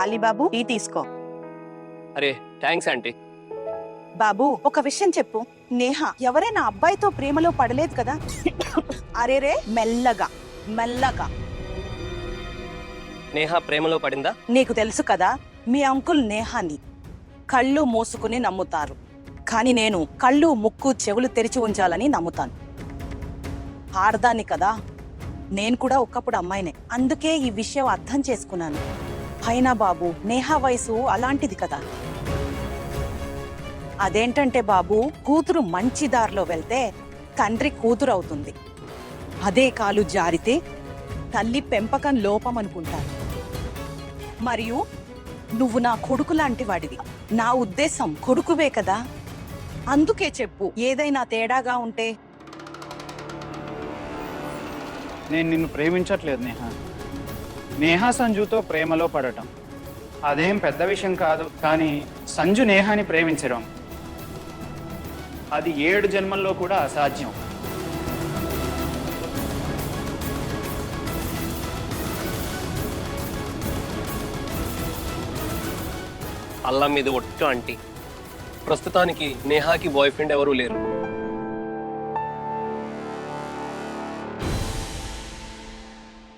Alibabu tea తీసుకో. అరే thanks aunty. బాబు ఒక విషయం చెప్పు, నేహ ఎవరైనా అబ్బాయితో ప్రేమలో పడలేదు కదా? అరేరే మెల్లగా మెల్లగా. నేహ ప్రేమలో పడిందా? నీకు తెలుసు కదా, మీ అంకుల్ నేహాని కళ్ళు మూసుకుని నమ్ముతారు, కానీ నేను కళ్ళు ముక్కు చెవులు తెరిచి ఉంచాలని నమ్ముతాను. ఆడదాన్ని కదా, నేను కూడా ఒకప్పుడు అమ్మాయినే, అందుకే ఈ విషయం అర్థం చేసుకున్నాను. అయినా బాబు నేహా వయసు అలాంటిది కదా. అదేంటంటే బాబు, కూతురు మంచి దారిలో వెళ్తే తండ్రి కూతురు అవుతుంది, అదే కాలు జారితే తల్లి పెంపకం లోపం అనుకుంటాను. మరియు నువ్వు నా కొడుకు లాంటి వాడివి, నా ఉద్దేశం కొడుకువే కదా, అందుకే చెప్పు ఏదైనా తేడాగా ఉంటే. నేను నిన్ను ప్రేమించట్లేదు నేహ. నేహా సంజుతో ప్రేమలో పడటం అదేం పెద్ద విషయం కాదు, కానీ సంజు నేహాని ప్రేమించడం అది 7 జన్మల్లో కూడా అసాధ్యం. అల్లం మీద ఒట్టు ఆంటీ. ప్రస్తుతానికి నేహాకి బాయ్ ఫ్రెండ్ ఎవరూ లేరు.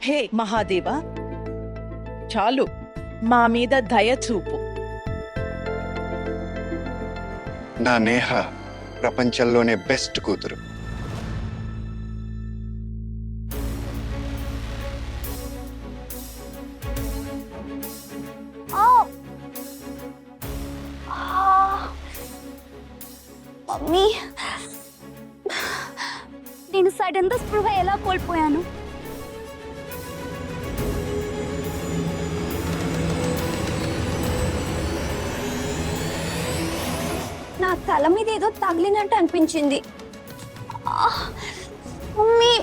హే మహాదేవా, చాలు మా మీద దయ చూపు. నా నేహ ప్రపంచంలోనే బెస్ట్ కూతురు. మమ్మీ, నేను సడన్ గా స్పృహ ఎలా కోల్పోయాను? నా తల మీద ఏదో తగిలినట్టు అనిపించింది. మమ్మీ,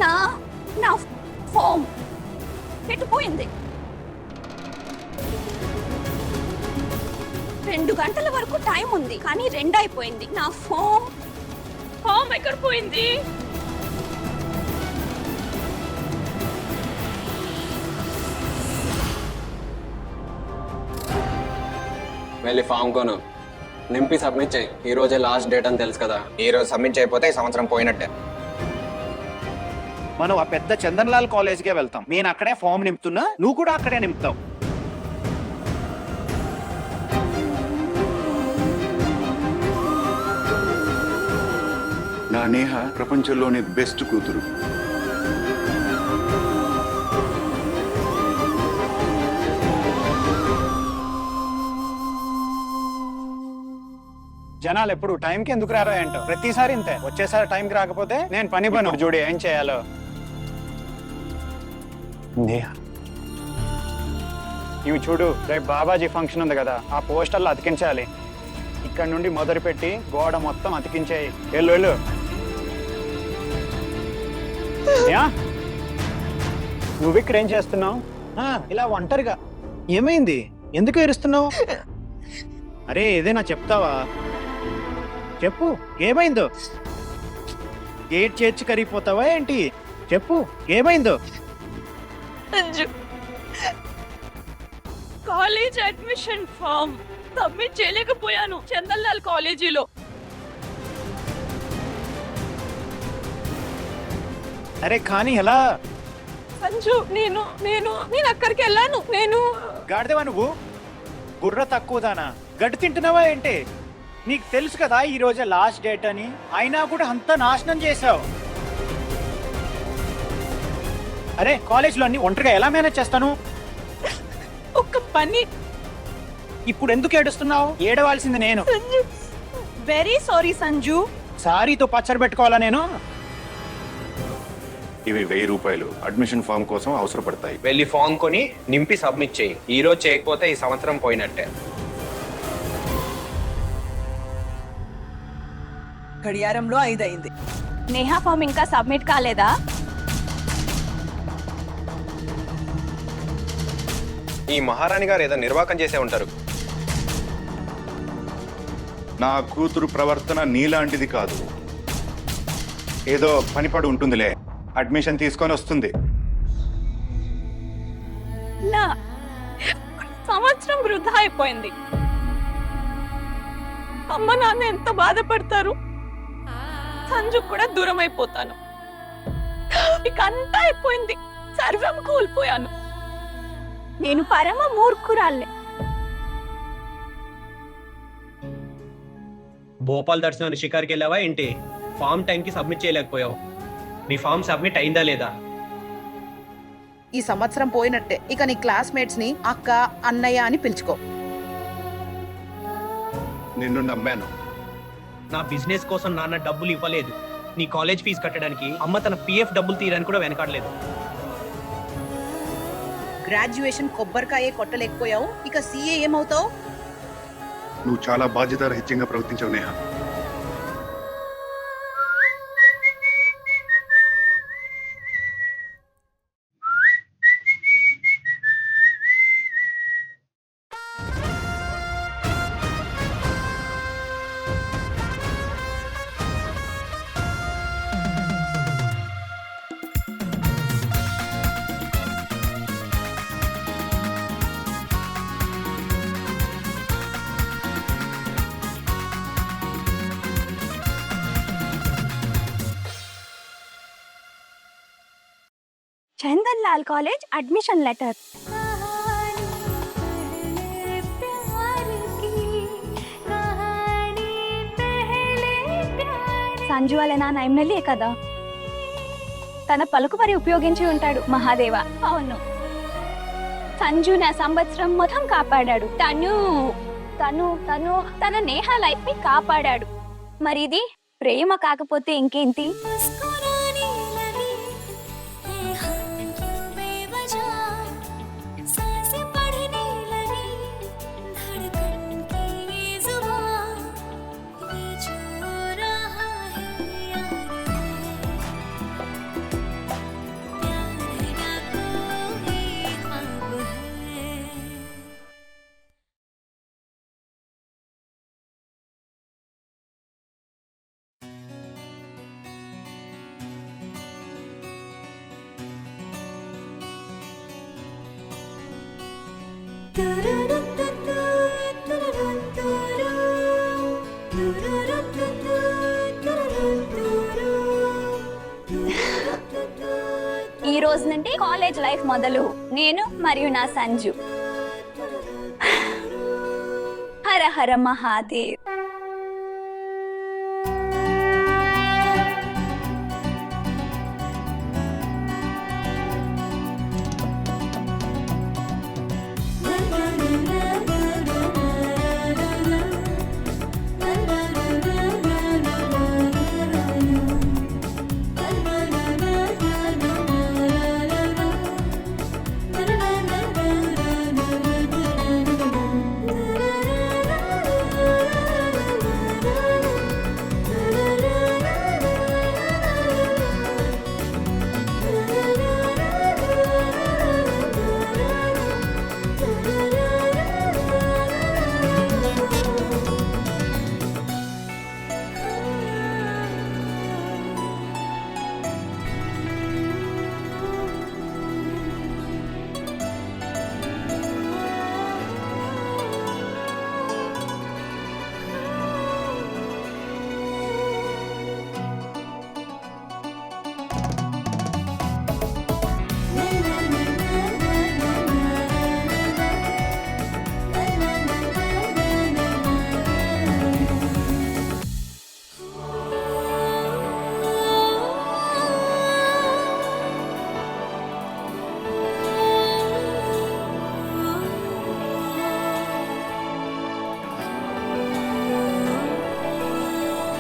నా నా ఫోమ్ పెట్టిపోయింది. 2 గంటల వరకు టైం ఉంది, కానీ 2 అయిపోయింది. నా ఫోమ్ ఎక్కడ పోయింది? వెళ్ళి ఫామ్ కొను, నింపి సబ్మిట్ చేయి. ఈ రోజే లాస్ట్ డేట్ అని తెలుసు కదా. ఈ రోజు సబ్మిట్ చేయకపోతే ఈ సంవత్సరం పోయినట్టే. మనం ఆ పెద్ద చందన్లాల్ కాలేజ్కే వెళ్తాం. నేను అక్కడే ఫామ్ నింపుతున్నా, నువ్వు కూడా అక్కడే నింపుతావు. నా నేహ ప్రపంచంలోనే బెస్ట్ కూతురు. జనాలు ఎప్పుడు టైంకి ఎందుకు రారో ఏంటో, ప్రతిసారి ఇంతే. వచ్చేసారి టైంకి రాకపోతే నేను పని చూడు ఏం చేయాలో. నేహ, ఇవి చూడు, రేపు బాబాజీ ఫంక్షన్ ఉంది కదా, ఆ పోస్టర్లు అతికించాలి. ఇక్కడ నుండి మొదలుపెట్టి గోడ మొత్తం అతికించేయి. వెళ్ళు వెళ్ళు. నువ్వు ఇక్కడ ఏం చేస్తున్నావు? ఇలా ఒంటరిగా ఏమైంది? ఎందుకు ఏడుస్తున్నావు? అరే ఏదైనా చెప్తావా? చెప్పు, ఏమైందో? గేట్ చేర్చి కరిగిపోతావా ఏంటి? చెప్పు, ఏమైందో? కాలేజ్ అడ్మిషన్ ఫామ్ సబ్మిట్ చేయలేకపోయాను చందన్లాల్ కాలేజీలో. అరే కానీ ఎలా? సంజు, నేను నేను నేను అక్కడికి వెళ్ళాను. నేను గాడిదవా నువ్వు? బుర్ర తక్కువదానా? గడ్డి తింటున్నావా ఏంటి? నీకు తెలుసు కదా ఈ రోజే లాస్ట్ డేట్ అని, అయినా కూడా అంతా నాశనం చేసావు. అరే కాలేజ్లో అన్ని ఒంటరిగా ఎలా మేనేజ్ చేస్తాను? ఒక పని. ఇప్పుడు ఎందుకు ఏడుస్తున్నావు? ఏడవాల్సింది నేను. Very sorry Sanju. సారీతో పచ్చడి పెట్టుకోవాలా నేను? ఇవి 1000 రూపాయలు అడ్మిషన్ ఫామ్ కోసం అవసరపడతాయి. వెళ్ళి ఫామ్ కొని నింపి సబ్మిట్ చేయి. ఈ రోజు చేయకపోతే ఈ సంవత్సరం పోయినట్టే. గడియారంలో 5 అయింది. నేహా ఫామ్ ఇంకా సబ్మిట్ కాలేదా? ఈ మహారాణి గారు ఏదో నిర్వాకం చేసే ఉంటారు. నా కూతురు ప్రవర్తన నీలాంటిది కాదు. ఏదో పనిపడి ఉంటుందిలే, అడ్మిషన్ తీసుకొని వస్తుంది. నా సంవత్సరం వృధా అయిపోయింది. అమ్మ నాన్న ఎంత బాధపడతారు. సంజు కూడా దూరం అయిపోతాను. ఇక అంతా అయిపోయింది. సర్వం కోల్పోయాను. నేను పరమ మూర్ఖురాల్నే. భోపాల్ దర్శనాన్ని షికార్కి వెళ్ళావా ఏంటి? ఫామ్ టైంకి సబ్మిట్ చేయలేకపోయావు. నీ ఫామ్ సబ్మిట్ అయిందా లేదా? ఈ సంవత్సరం పోయినట్టే. ఇక నీ క్లాస్మేట్స్ ని అక్క, అన్నయ్య అని పిలుచుకో. నిన్ను నమ్మాను. నా బిజినెస్ కోసం నాన్న డబ్బులు ఇవ్వలేదు. నీ కాలేజ్ ఫీజు కట్టడానికి అమ్మ తన పిఎఫ్ డబ్బులు తీయడానికి కూడా వెనకాడలేదు. గ్రాడ్యుయేషన్ కొబ్బరికాయే కొట్టలేకపోయావు, ఇక సీఏ ఏమవుతావు? నువ్వు చాలా బాధ్యతారహిత్యంగా ప్రవర్తించావు Neha. Chandan Lal college admission letter. Sanju వాళ్ళ నాన్న ఎమ్మెల్యే కదా, తన పలుకుబడి ఉపయోగించి ఉంటాడు మహాదేవ. అవును, సంజు నా సంవత్సరం మొత్తం కాపాడాడు. తను తను తను తన నేహ లైఫ్ ని కాపాడాడు. మరి ఇది ప్రేమ కాకపోతే ఇంకేంటి? ఈ రోజు నుండి కాలేజ్ లైఫ్ మొదలు. నేను మరియు నా సంజు. హర హర మహాదేవ్.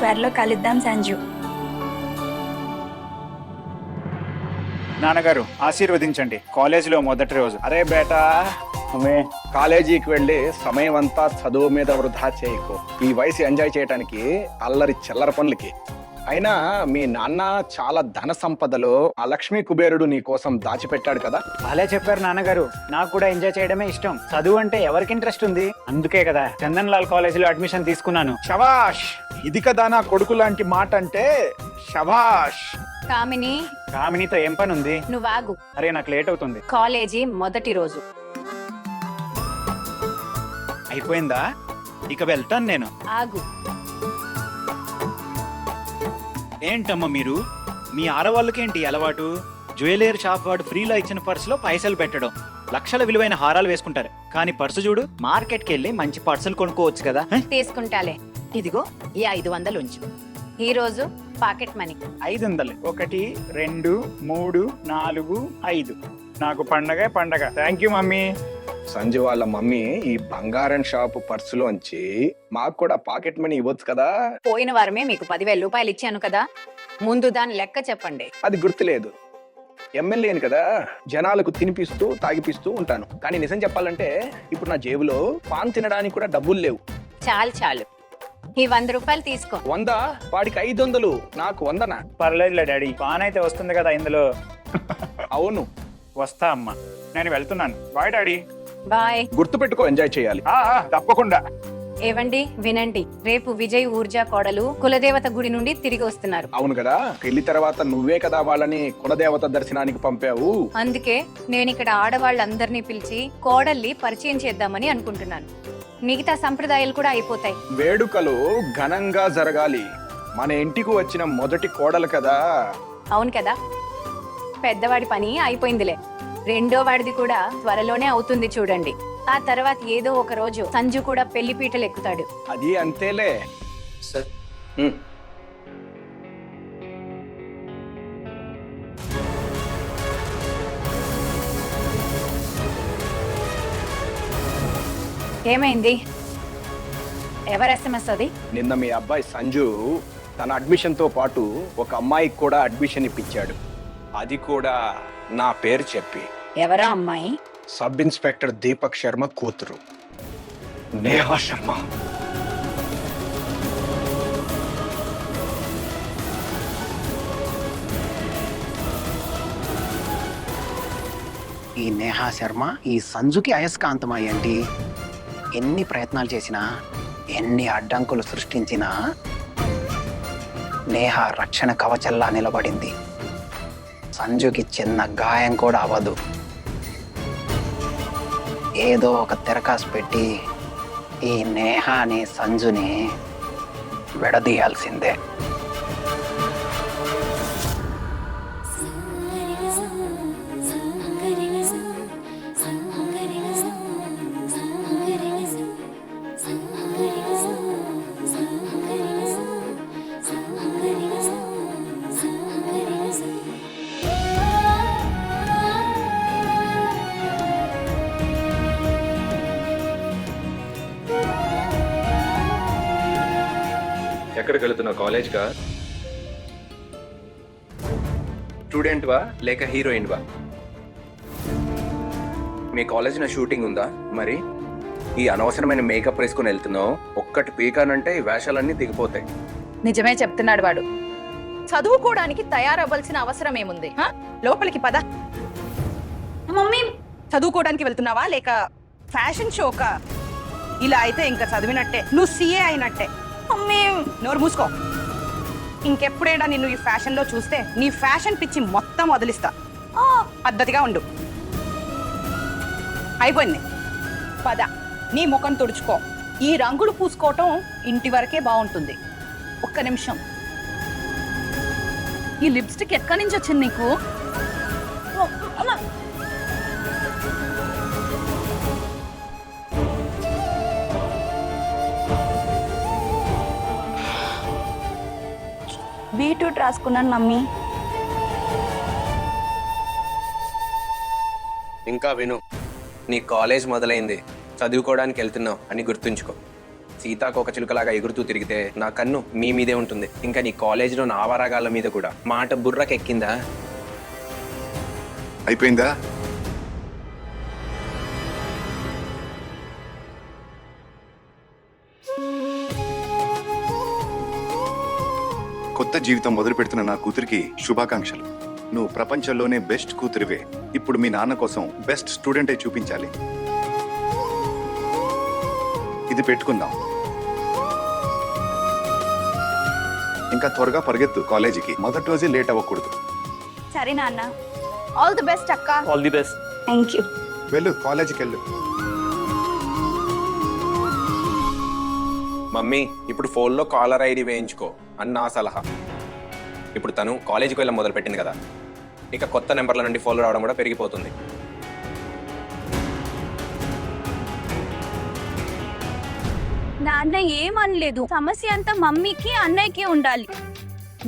త్వరలో కలుద్దాం సంజు. నాన్నగారు ఆశీర్వదించండి, కాలేజీలో మొదటి రోజు. అరే బేటా, కాలేజీకి వెళ్ళి సమయం అంతా చదువు మీద వృధా చేయకు. ఈ వయసు ఎంజాయ్ చేయడానికి అల్లరి చిల్లర పనులకి. అయినా మీ నాన్న చాలా ధన సంపదలో ఆ లక్ష్మీ కుబేరుడు నీ కోసం దాచిపెట్టాడు కదా. అలా చెప్పారు నాన్నగారు. నాకు కూడా ఎంజాయ్ చేయడమే ఇష్టం. చదువు అంటే ఎవరికి ఇంట్రెస్ట్ ఉంది? అందుకే కదా చందన్ లాల్ కాలేజీలో అడ్మిషన్ తీసుకున్నాను. శభాష్, ఇది కదా నా కొడుకు లాంటి మాట అంటే. శభాష్. కామిని, కామినితో ఏం పని ఉంది? నువ్వు ఆగు. అరే నాకు లేట్ అవుతుంది. కాలేజీ మొదటి రోజు. అయిపోయిందా? ఇక వెళ్తాను నేను. ఆగు. ఏంటమ్మా మీరు? మీ ఆడవాళ్ళకేంటి అలవాటు? జ్యువెలరీ షాప్ వాడు ఫ్రీలో ఇచ్చిన పర్సులో పైసలు పెట్టడం, లక్షల విలువైన హారాలు వేసుకుంటారు. కానీ పర్సు చూడు, మార్కెట్కి వెళ్ళి మంచి పర్సులు కొనుక్కోవచ్చు కదా. తీసుకుంటాలే. ఇదిగో ఈ 500 ఉంచు. ఈ రోజు పాకెట్ మనీ. 500. 1 2 3 4 5. నాకు పండగ పండగ. Thank you mummy. సంజు వాళ్ళ మమ్మీ ఈ బంగారం షాపు పర్సులోంచి మాకు కూడా పాకెట్ మనీ ఇవ్వచ్చు కదా. పోయిన వారమే మీకు 10,000 రూపాయలు ఇచ్చాను కదా, ముందు దాని లెక్క చెప్పండి. అది గుర్తులేదు. ఎమ్మెల్యేని కదా, జనాలకు తినిపిస్తూ తాగిపిస్తూ ఉంటాను. కానీ నిజం చెప్పాలంటే ఇప్పుడు నా జేబులో పాన్ తినడానికి కూడా డబ్బులు లేవు. చాలు చాలు, ఈ 100 రూపాయలు తీసుకో. 100? వాడికి 500, నాకు 100నా? పర్లేదులే డాడీ, పాన్ అయితే వస్తుంది కదా ఇందులో. అవును, వస్తా అమ్మా, నేను వెళ్తున్నాను. Bye daddy. బాయ్. గుర్తుపెట్టుకో, ఎంజాయ్ చేయాలి. తప్పకుండా. ఏవండి వినండి, రేపు విజయ్ ఊర్జా కోడలు కులదేవత గుడి నుండి తిరిగి వస్తున్నారు. అవును కదా, పెళ్లి తర్వాత నువ్వే కదా వాళ్ళని కులదేవత దర్శనానికి పంపావు. అందుకే నేను ఇక్కడ ఆడవాళ్ళందరినీ పిలిచి కోడల్ని పరిచయం చేద్దామని అనుకుంటున్నాను. మిగతా సంప్రదాయాలు కూడా అయిపోతాయి. వేడుకలు ఘనంగా జరగాలి. మన ఇంటికి వచ్చిన మొదటి కోడలు కదా. అవును కదా, పెద్దవాడి పని అయిపోయిందిలే. రెండో వాడిది కూడా త్వరలోనే అవుతుంది చూడండి. ఆ తర్వాత ఏదో ఒక రోజు సంజు కూడా పెళ్లి పీటలు ఎక్కుతాడు. అది అంతేలే. సార్, ఏమైంది? ఎవరు ఎస్ఎంఎస్ అది? నిన్న మీ అబ్బాయి సంజు తన అడ్మిషన్ తో పాటు ఒక అమ్మాయికి కూడా అడ్మిషన్ ఇప్పించాడు. అది కూడా నా పేరు చెప్పి. ఎవరా అమ్మాయి? సబ్ ఇన్స్పెక్టర్ దీపక్ శర్మ కూతురు నేహా శర్మ. ఈ నేహా శర్మ ఈ సంజుకి అయస్కాంతమా ఏంటి? ఎన్ని ప్రయత్నాలు చేసినా, ఎన్ని అడ్డంకులు సృష్టించినా నేహా రక్షణ కవచల్లా నిలబడింది. సంజుకి చిన్న గాయం కూడా అవ్వదు. ఏదో ఒక తెరకాసు పెట్టి ఈ నేహాని సంజుని విడదీయాల్సిందే. ఎక్కడికి వెళుతున్నావు? కాలేజ్గా? స్టూడెంట్వా లేక హీరోయిన్వా? మీ కాలేజ్లో షూటింగ్ ఉందా? మరి ఈ అనవసరమైన మేకప్ వేసుకుని వెళ్తున్నావు. ఒక్కటి పీకానంటే ఈ వేషాలన్నీ దిగిపోతాయి. నిజమే చెప్తున్నాడు వాడు. చదువుకోవడానికి తయారవ్వాల్సిన అవసరం ఏముంది? లోపలికి పద. మమ్మీ, చదువుకోవడానికి వెళ్తున్నావా లేక ఫ్యాషన్ షోకా? ఇలా అయితే ఇంకా చదివినట్టే, నువ్వు సీఏ అయినట్టే. మమ్మీ, నోరు మూసుకో. ఇంకెప్పుడైనా నిన్ను ఈ ఫ్యాషన్ లో చూస్తే నీ ఫ్యాషన్ పిచ్చి మొత్తం వదిలిస్తా. పద్ధతిగా ఉండు. అయిపోయింది, పద. నీ ముఖం తుడుచుకో. ఈ రంగులు పూసుకోవటం ఇంటి వరకే బాగుంటుంది. ఒక్క నిమిషం. ఈ లిప్స్టిక్ ఎక్కడి నుంచి వచ్చింది నీకు? బీట్రూట్ రాసుకున్నాను మమ్మీ. ఇంకా విను, నీ కాలేజ్ మొదలైంది, చదువుకోవడానికి వెళ్తున్నావు అని గుర్తుంచుకో. సీతాకోక చిలుకలాగా ఎగురుతూ తిరిగితే నా కన్ను మీ మీదే ఉంటుంది. ఇంకా నీ కాలేజీలో నా ఆవారాగాళ్ళ మీద కూడా. మాట బుర్రకెక్కిందా? అయిపోయిందా? కొత్త జీవితం మొదలు పెడుతున్న నా కూతురికి శుభాకాంక్షలు. నువ్వు ప్రపంచంలోనే బెస్ట్ కూతురివే. ఇప్పుడు మీ నాన్న కోసం బెస్ట్ స్టూడెంటే చూపించాలి. ఇది పెట్టుకుందాం. ఇంకా త్వరగా పరిగెత్తు కాలేజీకి. మొదటి రోజే లేట్ అవ్వకూడదు. సరే నాన్న. ఆల్ ది బెస్ట్ అక్క. All the best. Thank you. వెళ్ళు, కాలేజీకి వెళ్ళు. మమ్మీ ఇప్పుడు ఫోన్లో కాలర్ ఐడి వేయించుకో అని నా సలహా. ఇప్పుడు తను కాలేజీకి వెళ్ళడం మొదలుపెట్టింది కదా, ఇక కొత్త నెంబర్ల నుండి ఫోన్లు రావడం కూడా పెరిగిపోతుంది. నాన్న ఏమనలేదు. సమస్య అంతా మమ్మీకి అన్నయ్యకి ఉండాలి.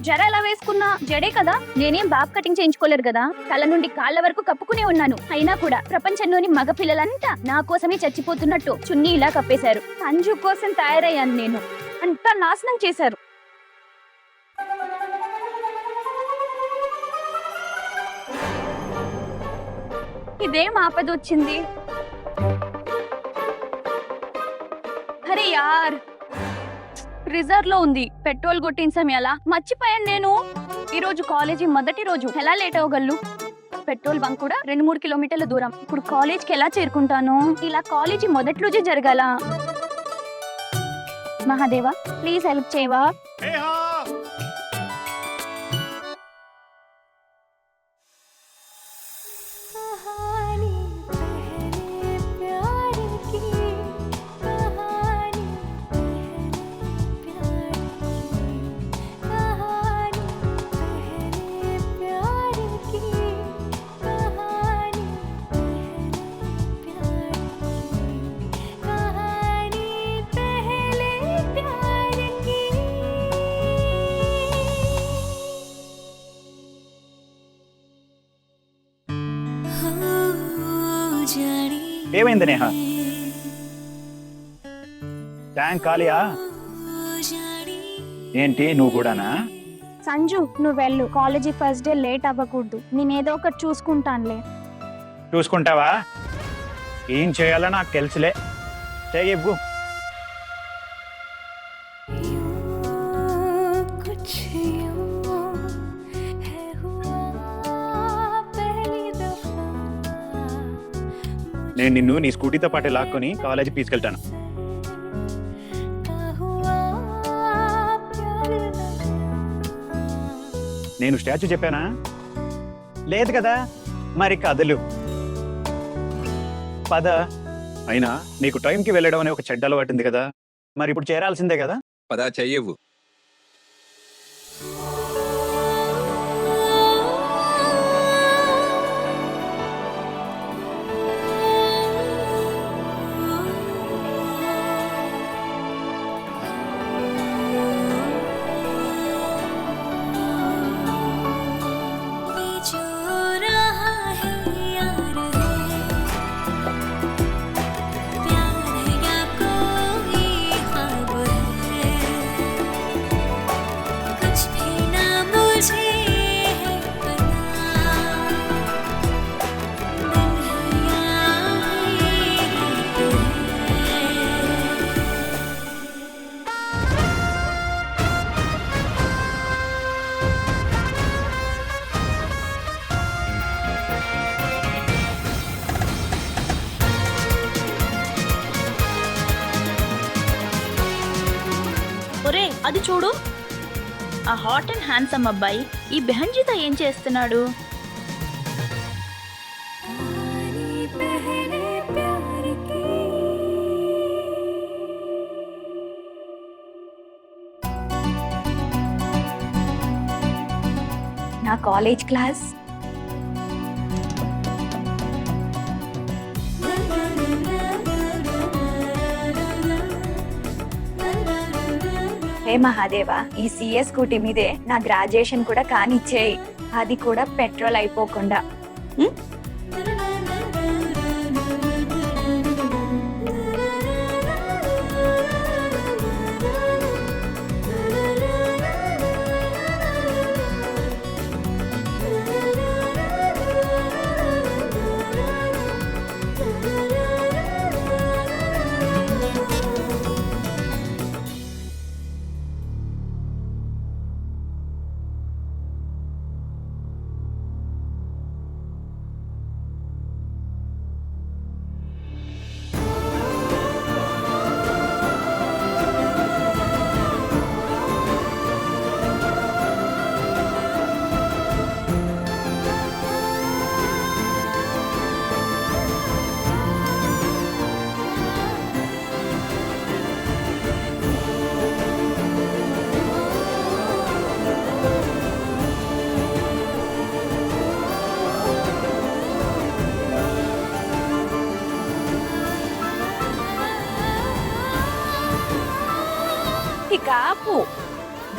జర ఎలా వేసుకున్నా జడే కదా. నేనేం బాబ్ కటింగ్ చేయించుకోలేదు కదా. తల నుండి కాళ్ళ వరకు కప్పుకునే ఉన్నాను. అయినా కూడా ప్రపంచంలోని మగ పిల్లలంతా నా కోసమే చచ్చిపోతున్నట్టు చున్నీ ఇలా కప్పేశారు. సంజు కోసం తయారయ్యాను నేను. అంతా నాశనం చేశారు. ఇదేం ఆపద వచ్చింది? అరే యార్, రిజర్వ్ లో ఉంది. పెట్రోల్ కొట్టిన సమయం ఎలా మర్చిపోయాను నేను. ఈ రోజు కాలేజీ మొదటి రోజు. ఎలా లేట్ అవ్వగలను? పెట్రోల్ బంక్ కూడా 2-3 కిలోమీటర్ల దూరం. ఇప్పుడు కాలేజ్కి ఎలా చేరుకుంటాను? ఇలా కాలేజీ మొదటి రోజే జరగాల. మహాదేవా ప్లీజ్ హెల్ప్ చేయవా? ఏమైంది నేహ? ట్యాంక్ ఖాళీయా ఏంటి? నువ్వు కూడానా? సంజు నువ్వు వెళ్ళు. కాలేజీ ఫస్ట్ డే లేట్ అవ్వకూడదు. నేనేదో ఒకటి చూసుకుంటానులే. చూసుకుంటావా? ఏం చేయాలో నాకు తెలుసులే. చెయ్యవు. నేను నిన్ను నీ స్కూటీతో పాటు లాక్కొని కాలేజీకి తీసుకెళ్తాను. నేను స్టాచ్యూ చెప్పానా? లేదు కదా. మరి కథలు పద. అయినా నీకు టైంకి వెళ్ళడం అనే ఒక చెడ్డ అలవాటు ఉంది కదా. మరి ఇప్పుడు చేరాల్సిందే కదా. పదా చెయ్యవు. ఒరే అది చూడు, ఆ హాట్ అండ్ హ్యాండ్సమ్ అబ్బాయి ఈ బెహంజీతో ఏం చేస్తున్నాడు? నా కాలేజ్ క్లాస్ హే మహాదేవా, ఈ సిఎస్ స్కూటీ మీదే నా గ్రాడ్యుయేషన్ కూడా కానిచ్చేయి. అది కూడా పెట్రోల్ అయిపోకుండా. ఇక ఆపు.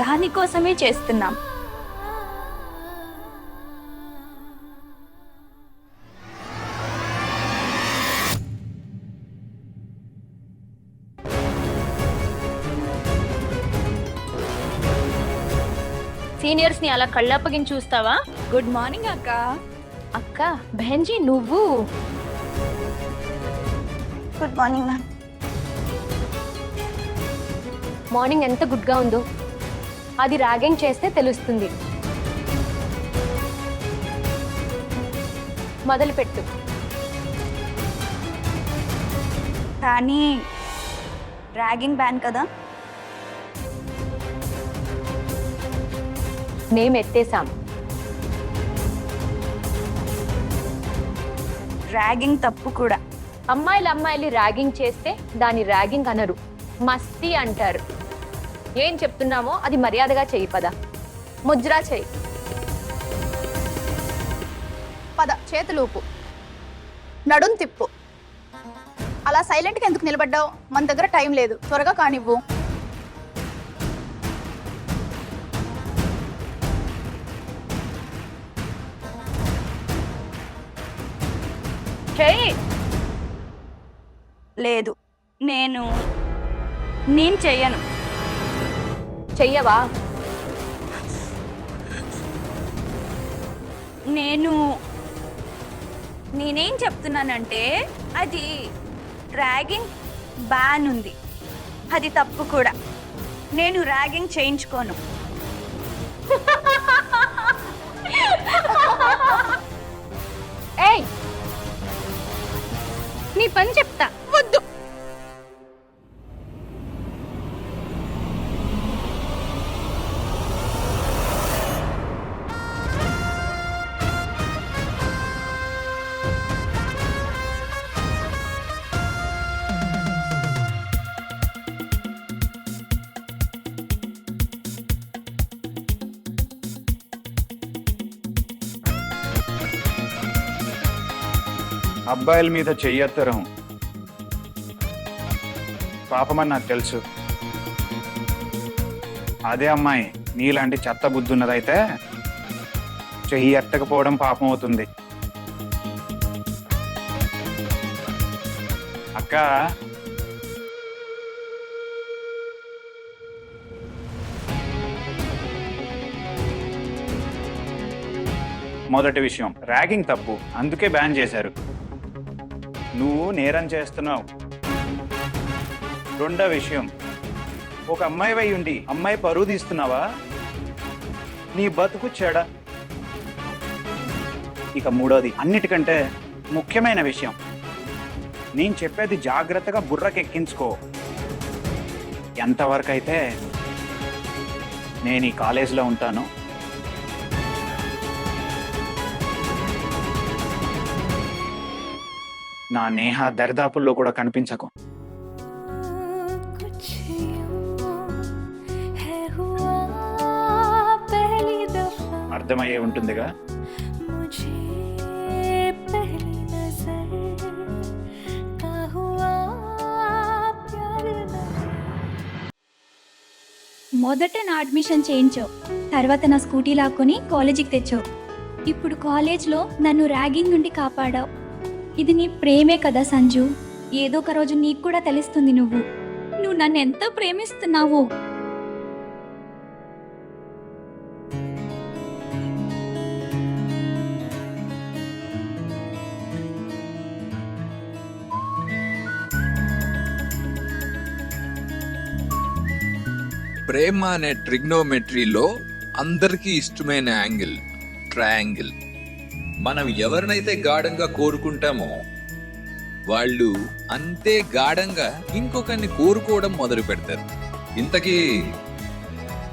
దానికోసమే చేస్తున్నాం. సీనియర్స్ ని అలా కళ్ళప్పగించి చూస్తావా? గుడ్ మార్నింగ్ అక్క. అక్క, బెహన్జీ నువ్వు. Good morning ma'am. మార్నింగ్ ఎంత గుడ్గా ఉందో అది ర్యాగింగ్ చేస్తే తెలుస్తుంది. మొదలుపెట్టు. కానీ ర్యాగింగ్ బ్యాన్ కదా. నేమ్ ఎత్తేసాం. ర్యాగింగ్ తప్పు కూడా. అమ్మాయిలు ర్యాగింగ్ చేస్తే దాని ర్యాగింగ్ అనరు, మస్తీ అంటారు. ఏం చెప్తున్నామో అది మర్యాదగా చెయ్యి. పద, ముజ్రా చెయ్యి. పద, చేతులూపు, నడుం తిప్పు. అలా సైలెంట్గా ఎందుకు నిలబడ్డావు? మన దగ్గర టైం లేదు, త్వరగా కానివ్వు. చెయ్యి. లేదు, నేను చెయ్యను. చెయ్యవా? నేనేం చెప్తున్నానంటే అది ర్యాగింగ్ బ్యాన్ ఉంది, అది తప్పు కూడా. నేను ర్యాగింగ్ చేయించుకోను. ఏయ్, నీ పని చెప్తా. వద్దు. అబ్బాయిల మీద చెయ్యెత్తరం పాపమని నాకు తెలుసు. అదే అమ్మాయి నీలాంటి చెత్త బుద్ధి ఉన్నదైతే చెయ్యి ఎత్తకపోవడం పాపం అవుతుంది. అక్క, మొదటి విషయం, ర్యాగింగ్ తప్పు, అందుకే బ్యాన్ చేశారు. నువ్వు నేరం చేస్తున్నావు. రెండో విషయం, ఒక అమ్మాయి వై ఉండి అమ్మాయి పరువు తీస్తున్నావా? నీ బతుకు చెడ. ఇక మూడోది, అన్నిటికంటే ముఖ్యమైన విషయం, నేను చెప్పేది జాగ్రత్తగా బుర్రకెక్కించుకో. ఎంతవరకు అయితే నేను ఈ కాలేజీలో ఉంటాను, నా నేహ దరిదాపుల్లో కూడా కనిపించకు. అర్థమయ్యే ఉంటుందిగా. మొదట నా అడ్మిషన్ చేయించావు, తర్వాత నా స్కూటీ లాక్కొని కాలేజీకి తెచ్చావు. ఇప్పుడు కాలేజ్లో నన్ను ర్యాగింగ్ నుండి కాపాడావు. ఇది నీ ప్రేమే కదా సంజు. ఏదో ఒక రోజు నీకు కూడా తెలుస్తుంది నువ్వు నన్ను ఎంత ప్రేమిస్తున్నావో. ప్రేమ అనే ట్రిగ్నోమెట్రీలో అందరికీ ఇష్టమైన యాంగిల్ ట్రయాంగిల్. మనం ఎవరినైతే గాఢంగా కోరుకుంటామో వాళ్ళు అంతే గాఢంగా ఇంకొకరిని కోరుకోవడం మొదలు పెడతారు. ఇంతకీ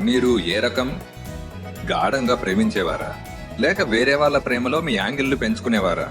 మీరు ఏ రకం? గాఢంగా ప్రేమించేవారా, లేక వేరే వాళ్ళ ప్రేమలో మీ యాంగిల్ను పెంచుకునేవారా?